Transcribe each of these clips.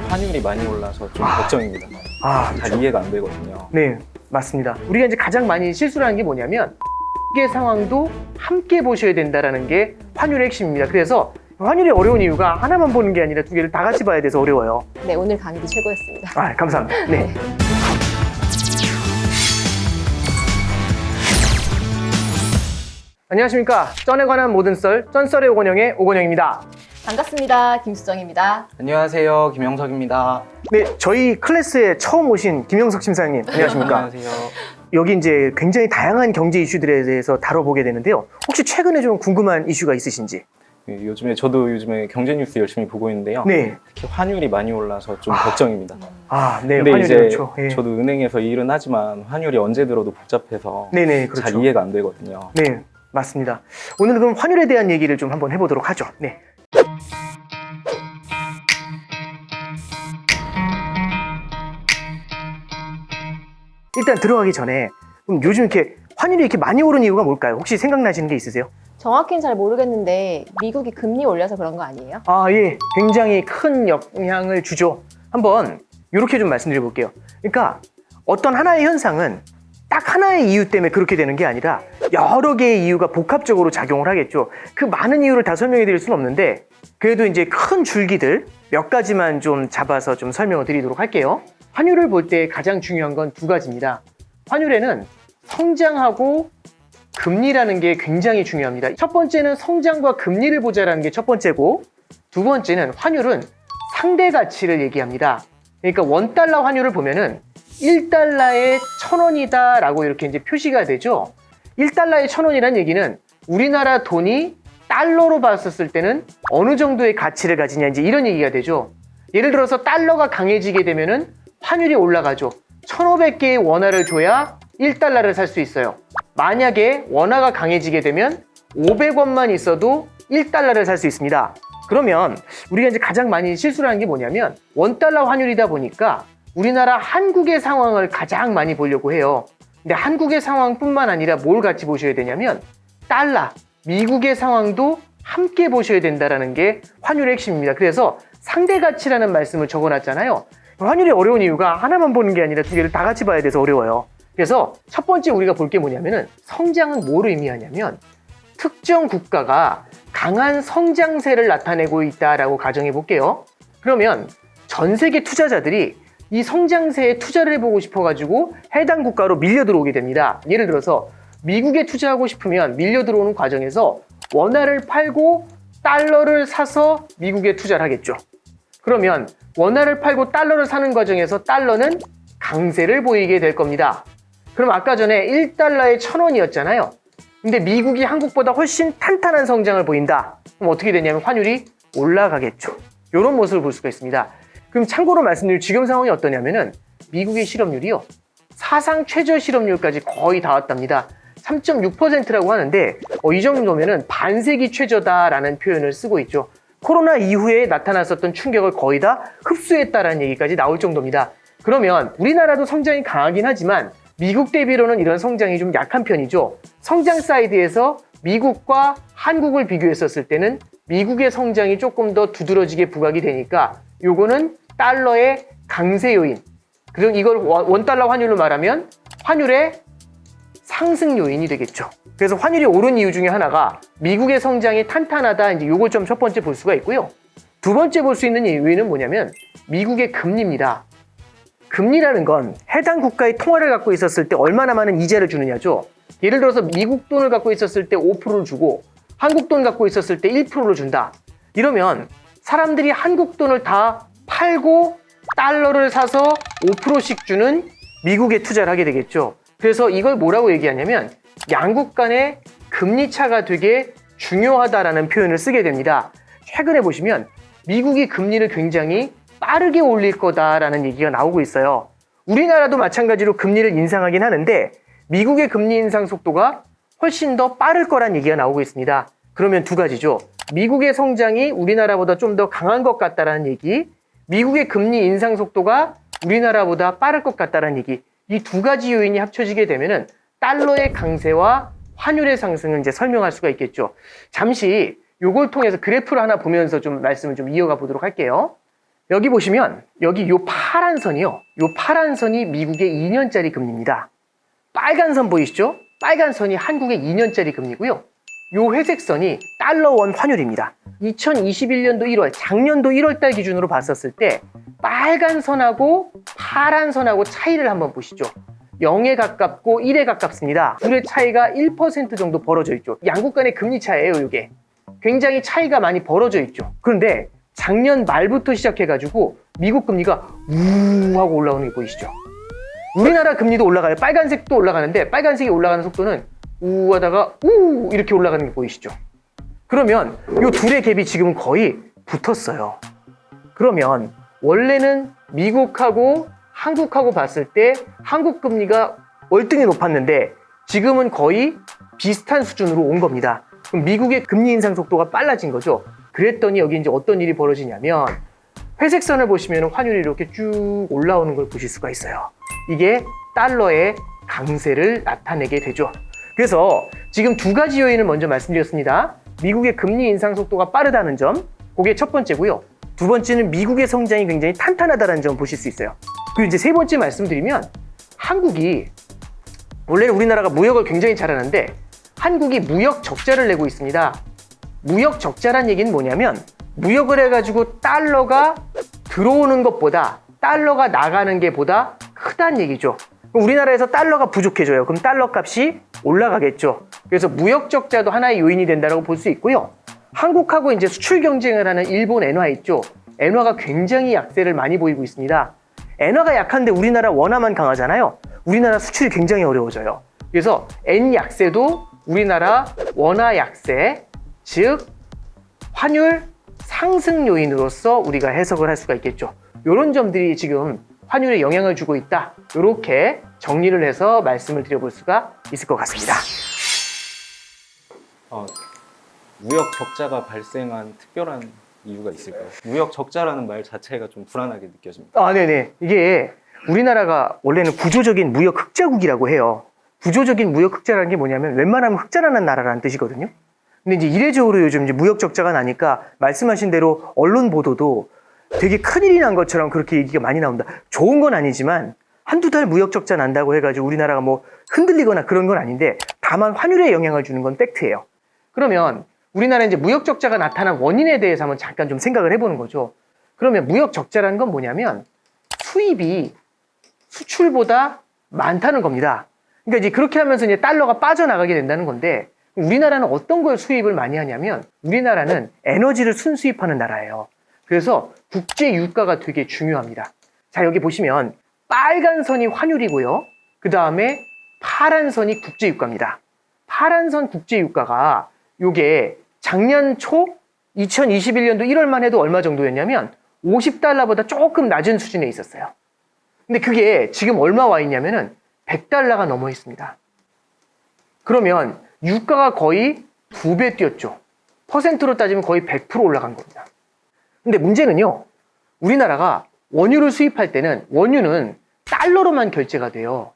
환율이 많이 올라서 좀 걱정입니다. 잘 그렇죠. 이해가 안 되거든요. 네, 맞습니다. 우리가 이제 가장 많이 실수를 하는 게 뭐냐면 의 상황도 함께 보셔야 된다는 게 환율의 핵심입니다. 그래서 환율이 어려운 이유가 하나만 보는 게 아니라 두 개를 다 같이 봐야 돼서 어려워요. 네, 오늘 강의 최고였습니다. 감사합니다. 네. 안녕하십니까. 쩐에 관한 모든 썰, 쩐썰의 오건영의 오건영입니다. 반갑습니다. 김수정입니다. 안녕하세요. 김영석입니다. 네, 저희 클래스에 처음 오신 김영석 심사님, 안녕하십니까. 안녕하세요. 여기 이제 굉장히 다양한 경제 이슈들에 대해서 다뤄보게 되는데요. 혹시 최근에 좀 궁금한 이슈가 있으신지? 저도 요즘에 경제 뉴스 열심히 보고 있는데요. 네. 특히 환율이 많이 올라서 좀 걱정입니다. 네, 근데 환율이 이제 그렇죠. 예. 저도 은행에서 일은 하지만 환율이 언제 들어도 복잡해서 네네, 그렇죠. 잘 이해가 안 되거든요. 네, 맞습니다. 오늘은 그럼 환율에 대한 얘기를 좀 한번 해보도록 하죠. 네. 일단 들어가기 전에 그럼 요즘 이렇게 환율이 이렇게 많이 오른 이유가 뭘까요? 혹시 생각나시는 게 있으세요? 정확히는 잘 모르겠는데 미국이 금리 올려서 그런 거 아니에요? 예. 굉장히 큰 영향을 주죠. 한번 이렇게 좀 말씀드려 볼게요. 그러니까 어떤 하나의 현상은 딱 하나의 이유 때문에 그렇게 되는 게 아니라 여러 개의 이유가 복합적으로 작용을 하겠죠. 그 많은 이유를 다 설명해 드릴 수는 없는데 그래도 이제 큰 줄기들 몇 가지만 좀 잡아서 좀 설명을 드리도록 할게요. 환율을 볼 때 가장 중요한 건 두 가지입니다. 환율에는 성장하고 금리라는 게 굉장히 중요합니다. 첫 번째는 성장과 금리를 보자라는 게 첫 번째고, 두 번째는 환율은 상대 가치를 얘기합니다. 그러니까 원달러 환율을 보면은 1달러에 1,000원이다 라고 이렇게 이제 표시가 되죠. 1달러에 1,000원이라는 얘기는 우리나라 돈이 달러로 봤었을 때는 어느 정도의 가치를 가지냐 이제 이런 얘기가 되죠. 예를 들어서 달러가 강해지게 되면은 환율이 올라가죠. 1,500개의 원화를 줘야 1달러를 살 수 있어요. 만약에 원화가 강해지게 되면 500원만 있어도 1달러를 살 수 있습니다. 그러면 우리가 이제 가장 많이 실수를 하는 게 뭐냐면 원달러 환율이다 보니까 우리나라 한국의 상황을 가장 많이 보려고 해요. 근데 한국의 상황뿐만 아니라 뭘 같이 보셔야 되냐면 달러, 미국의 상황도 함께 보셔야 된다는 게 환율의 핵심입니다. 그래서 상대 가치라는 말씀을 적어놨잖아요. 환율이 어려운 이유가 하나만 보는 게 아니라 두 개를 다 같이 봐야 돼서 어려워요. 그래서 첫 번째 우리가 볼 게 뭐냐면은 성장은 뭐를 의미하냐면 특정 국가가 강한 성장세를 나타내고 있다라고 가정해 볼게요. 그러면 전 세계 투자자들이 이 성장세에 투자를 해보고 싶어가지고 해당 국가로 밀려 들어오게 됩니다. 예를 들어서 미국에 투자하고 싶으면 밀려 들어오는 과정에서 원화를 팔고 달러를 사서 미국에 투자를 하겠죠. 그러면 원화를 팔고 달러를 사는 과정에서 달러는 강세를 보이게 될 겁니다. 그럼 아까 전에 1달러에 1,000원이었잖아요. 근데 미국이 한국보다 훨씬 탄탄한 성장을 보인다. 그럼 어떻게 되냐면 환율이 올라가겠죠. 이런 모습을 볼 수가 있습니다. 그럼 참고로 말씀드릴 지금 상황이 어떠냐면은 미국의 실업률이요. 사상 최저 실업률까지 거의 다 왔답니다. 3.6%라고 하는데 이 정도면은 반세기 최저다라는 표현을 쓰고 있죠. 코로나 이후에 나타났었던 충격을 거의 다 흡수했다라는 얘기까지 나올 정도입니다. 그러면 우리나라도 성장이 강하긴 하지만 미국 대비로는 이런 성장이 좀 약한 편이죠. 성장 사이드에서 미국과 한국을 비교했었을 때는 미국의 성장이 조금 더 두드러지게 부각이 되니까 요거는 달러의 강세 요인, 그리고 이걸 원달러 환율로 말하면 환율의 상승 요인이 되겠죠. 그래서 환율이 오른 이유 중에 하나가 미국의 성장이 탄탄하다, 이제 요걸 좀 첫 번째 볼 수가 있고요. 두 번째 볼 수 있는 이유는 뭐냐면 미국의 금리입니다. 금리라는 건 해당 국가의 통화를 갖고 있었을 때 얼마나 많은 이자를 주느냐죠. 예를 들어서 미국 돈을 갖고 있었을 때 5%를 주고 한국 돈 갖고 있었을 때 1%를 준다. 이러면 사람들이 한국 돈을 다 팔고 달러를 사서 5%씩 주는 미국에 투자를 하게 되겠죠. 그래서 이걸 뭐라고 얘기하냐면 양국 간의 금리 차가 되게 중요하다라는 표현을 쓰게 됩니다. 최근에 보시면 미국이 금리를 굉장히 빠르게 올릴 거다라는 얘기가 나오고 있어요. 우리나라도 마찬가지로 금리를 인상하긴 하는데 미국의 금리 인상 속도가 훨씬 더 빠를 거란 얘기가 나오고 있습니다. 그러면 두 가지죠. 미국의 성장이 우리나라보다 좀 더 강한 것 같다라는 얘기, 미국의 금리 인상 속도가 우리나라보다 빠를 것 같다라는 얘기, 이 두 가지 요인이 합쳐지게 되면은 달러의 강세와 환율의 상승을 이제 설명할 수가 있겠죠. 잠시 요걸 통해서 그래프를 하나 보면서 좀 말씀을 좀 이어가 보도록 할게요. 여기 보시면 여기 요 파란 선이요. 요 파란 선이 미국의 2년짜리 금리입니다. 빨간 선 보이시죠? 빨간 선이 한국의 2년짜리 금리고요. 요 회색 선이 달러 원 환율입니다. 2021년도 1월, 작년도 1월 달 기준으로 봤었을 때 빨간 선하고 파란 선하고 차이를 한번 보시죠. 0에 가깝고 1에 가깝습니다. 둘의 차이가 1% 정도 벌어져 있죠. 양국 간의 금리 차이예요, 이게. 굉장히 차이가 많이 벌어져 있죠. 그런데 작년 말부터 시작해가지고 미국 금리가 우 하고 올라오는 게 보이시죠? 우리나라 금리도 올라가요. 빨간색도 올라가는데 빨간색이 올라가는 속도는 우 하다가 우 이렇게 올라가는 게 보이시죠? 그러면 이 둘의 갭이 지금 거의 붙었어요. 그러면 원래는 미국하고 한국하고 봤을 때 한국 금리가 월등히 높았는데 지금은 거의 비슷한 수준으로 온 겁니다. 그럼 미국의 금리 인상 속도가 빨라진 거죠. 그랬더니 여기 이제 어떤 일이 벌어지냐면 회색 선을 보시면 환율이 이렇게 쭉 올라오는 걸 보실 수가 있어요. 이게 달러의 강세를 나타내게 되죠. 그래서 지금 두 가지 요인을 먼저 말씀드렸습니다. 미국의 금리 인상 속도가 빠르다는 점, 그게 첫 번째고요. 두 번째는 미국의 성장이 굉장히 탄탄하다는 점 보실 수 있어요. 그리고 이제 세 번째 말씀드리면 한국이 원래는 우리나라가 무역을 굉장히 잘하는데 한국이 무역 적자를 내고 있습니다. 무역 적자란 얘기는 뭐냐면 무역을 해가지고 달러가 들어오는 것보다 달러가 나가는 게 보다 크다는 얘기죠. 그럼 우리나라에서 달러가 부족해져요. 그럼 달러 값이 올라가겠죠. 그래서 무역 적자도 하나의 요인이 된다고 볼 수 있고요. 한국하고 이제 수출 경쟁을 하는 일본 엔화 있죠. 엔화가 굉장히 약세를 많이 보이고 있습니다. 엔화가 약한데 우리나라 원화만 강하잖아요. 우리나라 수출이 굉장히 어려워져요. 그래서 엔 약세도 우리나라 원화 약세, 즉 환율 상승 요인으로서 우리가 해석을 할 수가 있겠죠. 이런 점들이 지금 환율에 영향을 주고 있다. 이렇게 정리를 해서 말씀을 드려볼 수가 있을 것 같습니다. 무역 적자가 발생한 특별한 이유가 있을까요? 무역 적자라는 말 자체가 좀 불안하게 느껴집니다. 네네. 이게 우리나라가 원래는 구조적인 무역 흑자국이라고 해요. 구조적인 무역 흑자라는 게 뭐냐면 웬만하면 흑자라는 나라라는 뜻이거든요. 근데 이제 이례적으로 요즘 이제 무역 적자가 나니까 말씀하신 대로 언론 보도도 되게 큰일이 난 것처럼 그렇게 얘기가 많이 나온다. 좋은 건 아니지만 한두 달 무역 적자 난다고 해가지고 우리나라가 뭐 흔들리거나 그런 건 아닌데 다만 환율에 영향을 주는 건 팩트예요. 그러면 우리나라 이제 무역 적자가 나타난 원인에 대해서 한번 잠깐 좀 생각을 해보는 거죠. 그러면 무역 적자라는 건 뭐냐면 수입이 수출보다 많다는 겁니다. 그러니까 이제 그렇게 하면서 이제 달러가 빠져나가게 된다는 건데 우리나라는 어떤 걸 수입을 많이 하냐면 우리나라는 에너지를 순수입하는 나라예요. 그래서 국제 유가가 되게 중요합니다. 자, 여기 보시면 빨간 선이 환율이고요. 그 다음에 파란 선이 국제 유가입니다. 파란 선 국제 유가가 요게 작년 초 2021년도 1월만 해도 얼마 정도였냐면 50달러보다 조금 낮은 수준에 있었어요. 근데 그게 지금 얼마 와 있냐면은 100달러가 넘어 있습니다. 그러면 유가가 거의 2배 뛰었죠. 퍼센트로 따지면 거의 100% 올라간 겁니다. 근데 문제는요, 우리나라가 원유를 수입할 때는 원유는 달러로만 결제가 돼요.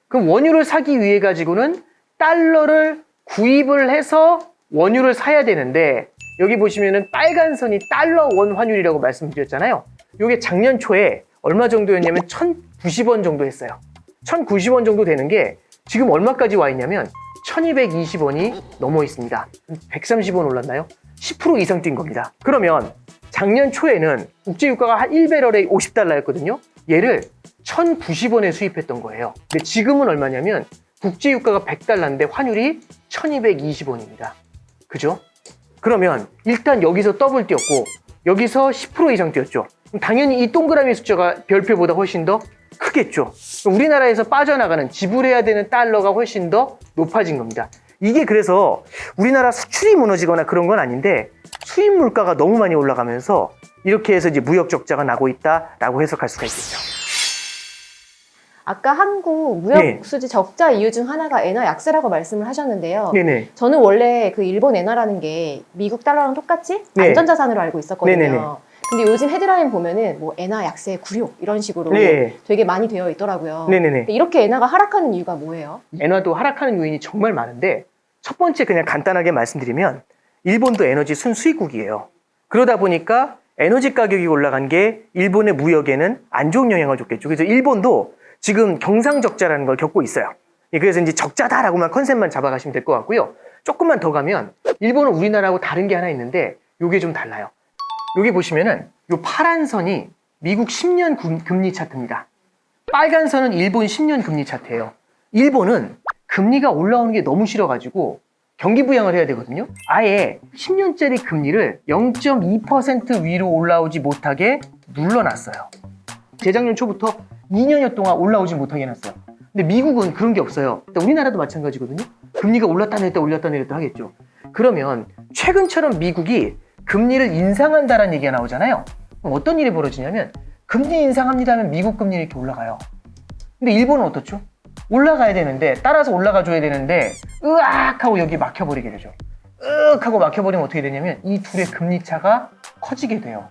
그럼 원유를 사기 위해 가지고는 달러를 구입을 해서 원유를 사야 되는데 여기 보시면은 빨간 선이 달러 원 환율이라고 말씀드렸잖아요. 이게 작년 초에 얼마 정도였냐면 1,090원 정도 했어요. 1,090원 정도 되는 게 지금 얼마까지 와 있냐면 1,220원이 넘어 있습니다. 130원 올랐나요? 10% 이상 뛴 겁니다. 그러면 작년 초에는 국제유가가 한 1배럴에 50달러였거든요. 얘를 1,090원에 수입했던 거예요. 근데 지금은 얼마냐면 국제유가가 100달러인데 환율이 1,220원입니다. 그죠? 그러면 일단 여기서 더블 뛰었고 여기서 10% 이상 뛰었죠. 그럼 당연히 이 동그라미 숫자가 별표보다 훨씬 더 크겠죠. 우리나라에서 빠져나가는 지불해야 되는 달러가 훨씬 더 높아진 겁니다. 이게 그래서 우리나라 수출이 무너지거나 그런 건 아닌데 수입 물가가 너무 많이 올라가면서 이렇게 해서 이제 무역 적자가 나고 있다라고 해석할 수가 있겠죠. 아까 한국 무역 네. 수지 적자 이유 중 하나가 엔화 약세라고 말씀을 하셨는데요. 네네. 저는 원래 그 일본 엔화라는 게 미국 달러랑 똑같이 네. 안전자산으로 알고 있었거든요. 네네네. 근데 요즘 헤드라인 보면은 뭐 엔화 약세 굴욕 이런 식으로 네. 되게 많이 되어 있더라고요. 네네네. 이렇게 엔화가 하락하는 이유가 뭐예요? 엔화도 하락하는 요인이 정말 많은데 첫 번째 그냥 간단하게 말씀드리면 일본도 에너지 순수입국이에요. 그러다 보니까 에너지 가격이 올라간 게 일본의 무역에는 안 좋은 영향을 줬겠죠. 그래서 일본도 지금 경상적자라는 걸 겪고 있어요. 예, 그래서 이제 적자다라고만 컨셉만 잡아가시면 될 것 같고요. 조금만 더 가면 일본은 우리나라하고 다른 게 하나 있는데 요게 좀 달라요. 여기 보시면은 요 파란 선이 미국 10년 금리 차트입니다. 빨간 선은 일본 10년 금리 차트예요. 일본은 금리가 올라오는 게 너무 싫어가지고 경기 부양을 해야 되거든요. 아예 10년짜리 금리를 0.2% 위로 올라오지 못하게 눌러놨어요. 재작년 초부터 2년여 동안 올라오지 못하게 해놨어요. 근데 미국은 그런 게 없어요. 우리나라도 마찬가지거든요. 금리가 올랐다 내렸다 올렸다 내렸다 하겠죠. 그러면 최근처럼 미국이 금리를 인상한다라는 얘기가 나오잖아요. 그럼 어떤 일이 벌어지냐면 금리 인상합니다 하면 미국 금리 이렇게 올라가요. 근데 일본은 어떻죠? 올라가야 되는데 따라서 올라가 줘야 되는데 으악 하고 여기 막혀버리게 되죠. 으악 하고 막혀버리면 어떻게 되냐면 이 둘의 금리 차가 커지게 돼요.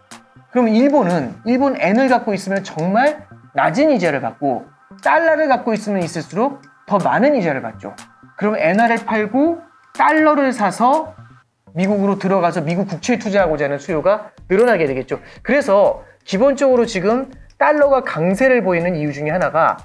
그러면 일본 엔을 갖고 있으면 정말 낮은 이자를 받고 달러를 갖고 있으면 있을수록 더 많은 이자를 받죠. 그러면 엔화를 팔고 달러를 사서 미국으로 들어가서 미국 국채에 투자하고자 하는 수요가 늘어나게 되겠죠. 그래서 기본적으로 지금 달러가 강세를 보이는 이유 중에 하나가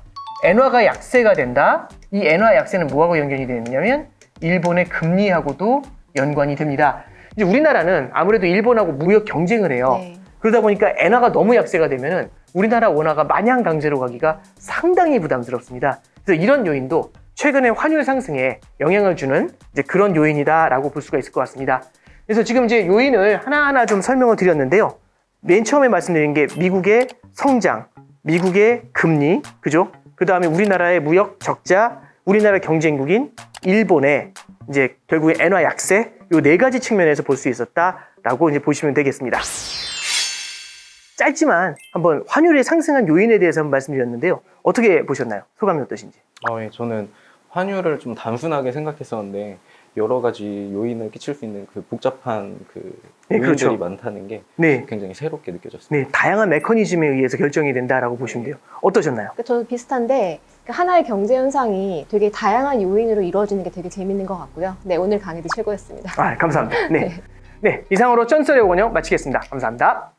엔화가 약세가 된다. 이 엔화 약세는 뭐하고 연결이 되느냐면 일본의 금리하고도 연관이 됩니다. 이제 우리나라는 아무래도 일본하고 무역 경쟁을 해요. 네. 그러다 보니까 엔화가 너무 약세가 되면은 우리나라 원화가 마냥 강세로 가기가 상당히 부담스럽습니다. 그래서 이런 요인도 최근에 환율 상승에 영향을 주는 이제 그런 요인이다라고 볼 수가 있을 것 같습니다. 그래서 지금 이제 요인을 하나하나 좀 설명을 드렸는데요. 맨 처음에 말씀드린 게 미국의 성장, 미국의 금리, 그죠? 그 다음에 우리나라의 무역 적자, 우리나라 경쟁국인 일본의 이제 결국에 엔화 약세, 이 네 가지 측면에서 볼 수 있었다라고 이제 보시면 되겠습니다. 짧지만 한번 환율의 상승한 요인에 대해서 한번 말씀드렸는데요. 어떻게 보셨나요? 소감이 어떠신지? 예, 저는 환율을 좀 단순하게 생각했었는데 여러 가지 요인을 끼칠 수 있는 그 복잡한 그 네, 요인들이 그렇죠. 많다는 게 네, 굉장히 새롭게 느껴졌습니다. 네, 다양한 메커니즘에 의해서 결정이 된다라고 보시면 돼요. 어떠셨나요? 저도 비슷한데 하나의 경제 현상이 되게 다양한 요인으로 이루어지는 게 되게 재밌는 것 같고요. 네, 오늘 강의도 최고였습니다. 감사합니다. 네, 네, 이상으로 쩐썰의 원형 마치겠습니다. 감사합니다.